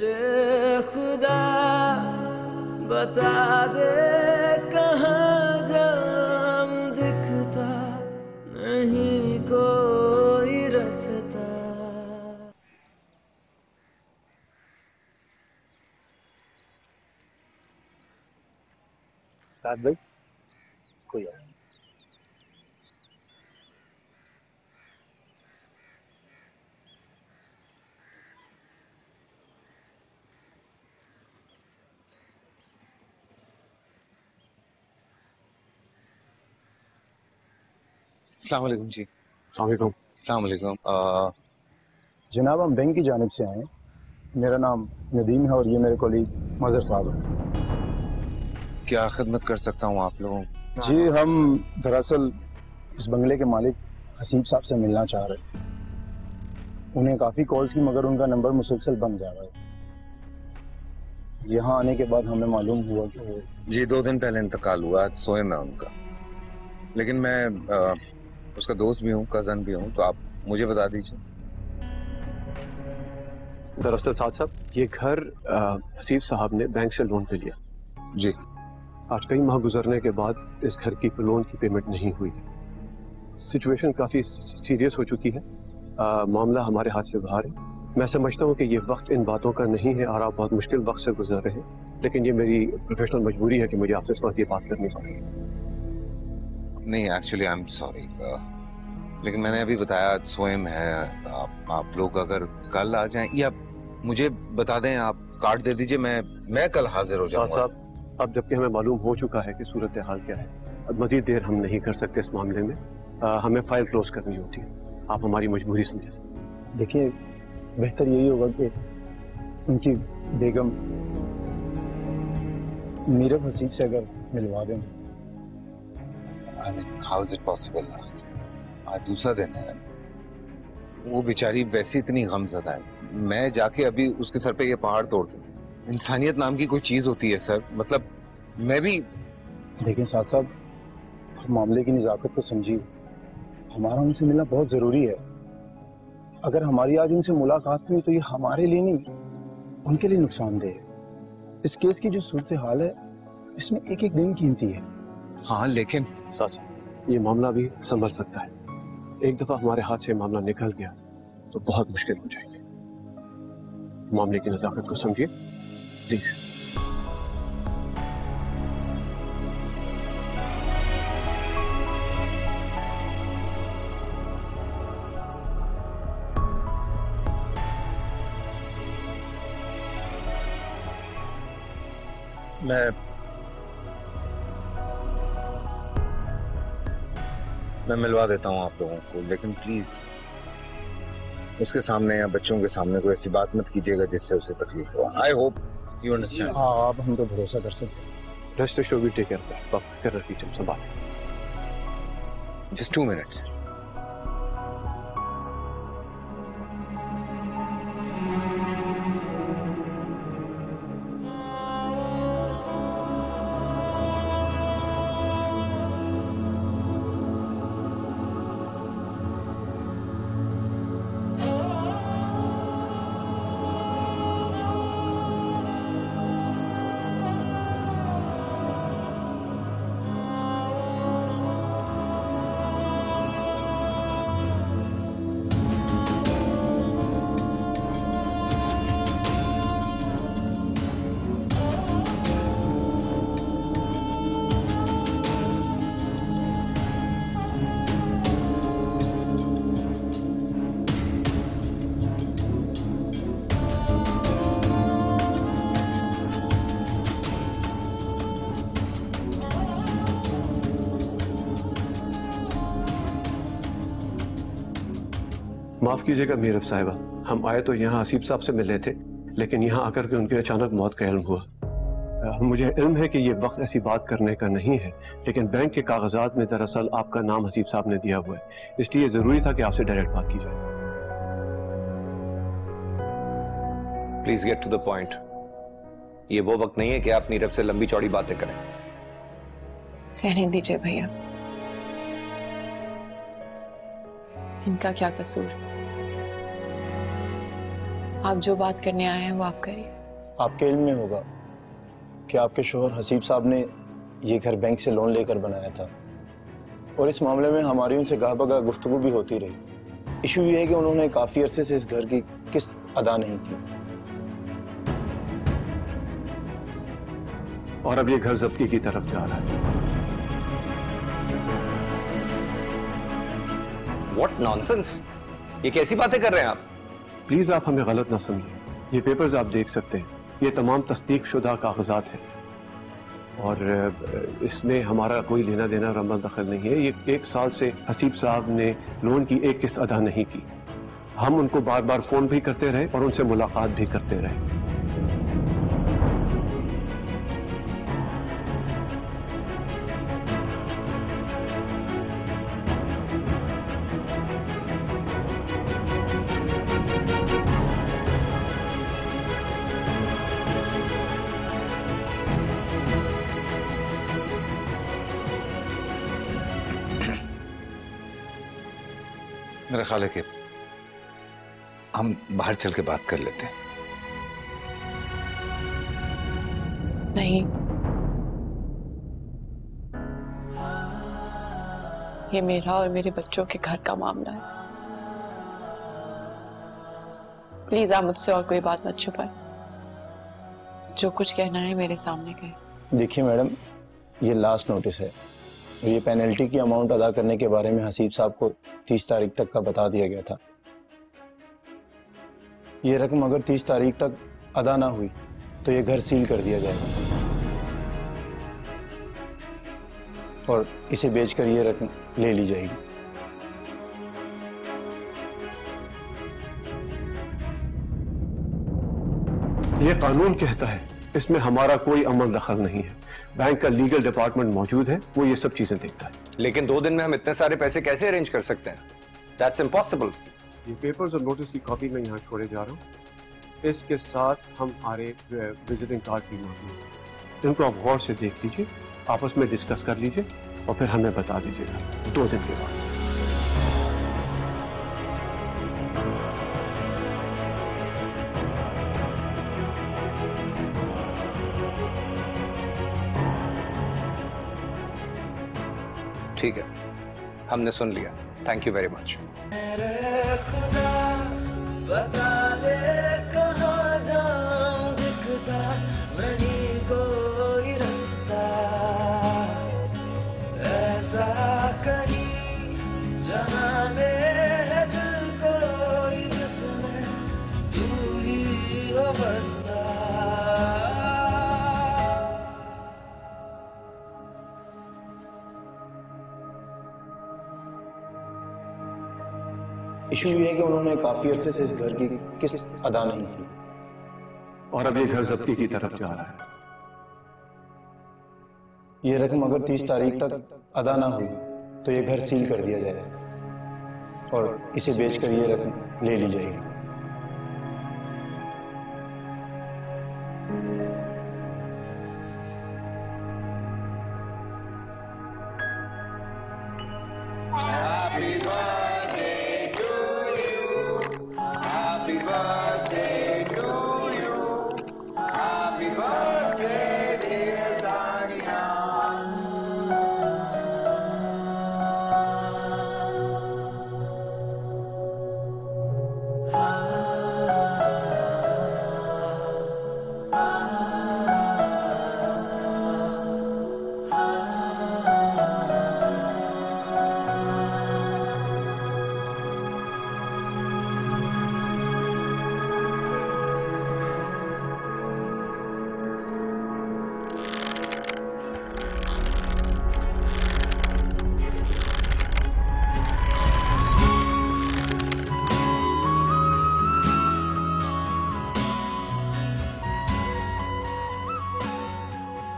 मेरे खुदा बता दे कहाँ जाम, दिखता नहीं कोई रास्ता। साथ भाई कोई आया? अस्सलाम वालेकुम जी। अस्सलाम वालेकुम। जनाब, हम बैंक की जानिब से आए हैं। मेरा नाम नदीम है और ये मेरे कोलीग मजहर साहब हैं। क्या खिदमत कर सकता हूँ आप लोगों? जी, हम दरअसल इस बंगले के मालिक हसीब साहब से मिलना चाह रहे थे। उन्हें काफ़ी कॉल्स की मगर उनका नंबर मुसलसल बंद जा रहा है। यहाँ आने के बाद हमें मालूम हुआ कि वो जी 2 दिन पहले इंतकाल हुआ। आज सोए में उनका, लेकिन मैं उसका दोस्त भी हूँ, कज़न भी हूँ, तो आप मुझे बता दीजिए। दरअसल साहब, ये घर हसीब साहब ने बैंक से लोन पे लिया। जी। आज कई माह गुजरने के बाद इस घर की लोन की पेमेंट नहीं हुई। सिचुएशन काफ़ी सीरियस हो चुकी है। मामला हमारे हाथ से बाहर है। मैं समझता हूँ कि ये वक्त इन बातों का नहीं है और आप बहुत मुश्किल वक्त से गुजर रहे हैं, लेकिन ये मेरी प्रोफेशनल मजबूरी है कि मुझे आपसे इस वक्त ये बात करनी पड़ी। नहीं, एक्चुअली आई एम सॉरी, लेकिन मैंने अभी बताया आज सोए में है। आप लोग अगर कल आ जाएं या मुझे बता दें, आप कार्ड दे दीजिए, मैं कल हाजिर हो जाऊंगा। साहब, अब जबकि हमें मालूम हो चुका है कि सूरत हाल क्या है, अब मजीद देर हम नहीं कर सकते इस मामले में। हमें फाइल क्लोज करनी होती है। आप हमारी मजबूरी समझे। देखिए, बेहतर यही होगा कि उनकी बेगम मीरब हसीब से अगर मिलवा दें। I mean, how is it possible? आज दूसरा दिन है, वो बेचारी वैसे इतनी गमज़दा है, मैं जाके अभी उसके सर पे ये पहाड़ तोड़ दूं? इंसानियत नाम की कोई चीज होती है सर, मतलब मैं भी। देखें साथ साहब, मामले की नज़ाकत को समझिए। हमारा उनसे मिलना बहुत ज़रूरी है। अगर हमारी आज उनसे मुलाकात हुई तो ये हमारे लिए नहीं, उनके लिए नुकसानदेह है। इस केस की जो सूरत हाल है, इसमें एक एक दिन कीमती है। हाँ, लेकिन सच ये मामला भी संभल सकता है। एक दफा हमारे हाथ से मामला निकल गया तो बहुत मुश्किल हो जाएगी। मामले की नज़ाकत को समझिए प्लीज। मैं मिलवा देता हूँ आप लोगों को, लेकिन प्लीज उसके सामने या बच्चों के सामने कोई ऐसी बात मत कीजिएगा जिससे उसे तकलीफ हो। I hope you understand. हाँ, आप हम तो भरोसा कर सकते हैं। Rest assured, we take care of that. आप फिक्र रखिए, संभाल। Just 2 minutes. माफ कीजिएगा मीरब साहिबा, हम आए तो यहाँ हसीब साहब से मिले थे, लेकिन यहाँ आकर के उनकी अचानक मौत का इल्म हुआ। मुझे इल्म है कि ये वक्त ऐसी बात करने का नहीं है, लेकिन बैंक के कागजात में दरअसल आपका नाम हसीब साहब ने दिया हुआ है, इसलिए जरूरी था कि आपसे डायरेक्ट बात की जाए। Please get to the point. ये वो वक्त नहीं है कि आप नीरब से लंबी चौड़ी बातें करें। रहने दीजिए भैया, इनका क्या कसूर। आप जो बात करने आए हैं वो आप करिए। आपके इल्म में होगा कि आपके शोहर हसीब साहब ने ये घर बैंक से लोन लेकर बनाया था और इस मामले में हमारी उनसे गाह बगाह गुफ्तगू भी होती रही। इशू ये है कि उन्होंने काफी अरसे से इस घर की किस्त अदा नहीं की और अब ये घर जब्ती की तरफ जा रहा है। What nonsense? ये कैसी बातें कर रहे हैं आप? प्लीज आप हमें गलत ना समझिए। ये पेपर्स आप देख सकते हैं, ये तमाम तस्दीक शुदा कागजात हैं और इसमें हमारा कोई लेना देना रमल दखल नहीं है। ये 1 साल से हसीब साहब ने लोन की एक किस्त अदा नहीं की। हम उनको बार बार फोन भी करते रहे और उनसे मुलाकात भी करते रहे। मेरा ख्याल है कि हम बाहर चल के बात कर लेते हैं। नहीं, ये मेरा और मेरे बच्चों के घर का मामला है। प्लीज आप मुझसे और कोई बात मत छुपाएं। जो कुछ कहना है मेरे सामने कहें। देखिए मैडम, ये लास्ट नोटिस है। ये पेनल्टी की अमाउंट अदा करने के बारे में हसीब साहब को 30 तारीख तक का बता दिया गया था। ये रकम अगर 30 तारीख तक अदा ना हुई तो ये घर सील कर दिया जाएगा और इसे बेचकर ये रकम ले ली जाएगी। ये कानून कहता है, इसमें हमारा कोई अमल दखल नहीं है। बैंक का लीगल डिपार्टमेंट मौजूद है, वो ये सब चीजें देखता है। लेकिन 2 दिन में हम इतने सारे पैसे कैसे अरेंज कर सकते हैं? That's impossible. ये पेपर्स और नोटिस की कॉपी मैं यहाँ छोड़े जा रहा हूँ। इसके साथ हमारे विजिटिंग कार्ड भी मौजूद है। इनको आप गौर से देख लीजिए, आपस में डिस्कस कर लीजिए और फिर हमें बता दीजिएगा 2 दिन के बाद। ठीक है, हमने सुन लिया। Thank you very much. खुदा बता दे कहाँ जाऊं, दिखता नहीं कोई रास्ता ऐसा कहीं जहाँ में है दिल कोई जिसमें दूरी हो बसता। इशू ये है कि उन्होंने काफी अरसे से इस घर की किस्त अदा नहीं की और अब ये घर जब्ती की तरफ जा रहा है। ये रकम अगर 30 तारीख तक अदा ना हुई तो ये घर सील कर दिया जाएगा और इसे बेचकर ये रकम ले ली जाएगी।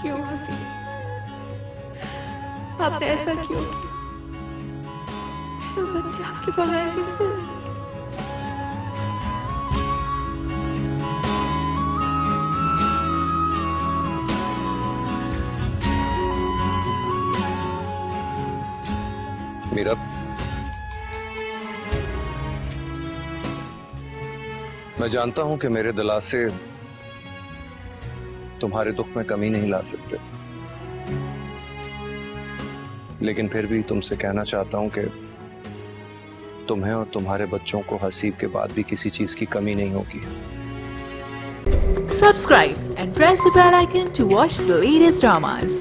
क्यों हसीब, आपने ऐसा क्यों किया? मेरा बच्चा आपके बगैर कैसे? मीरा, मैं जानता हूं कि मेरे दिलासे तुम्हारे दुख में कमी नहीं ला सकते, लेकिन फिर भी तुमसे कहना चाहता हूं कि तुम्हें और तुम्हारे बच्चों को हसीब के बाद भी किसी चीज की कमी नहीं होगी। Subscribe and press the bell icon to watch the latest dramas.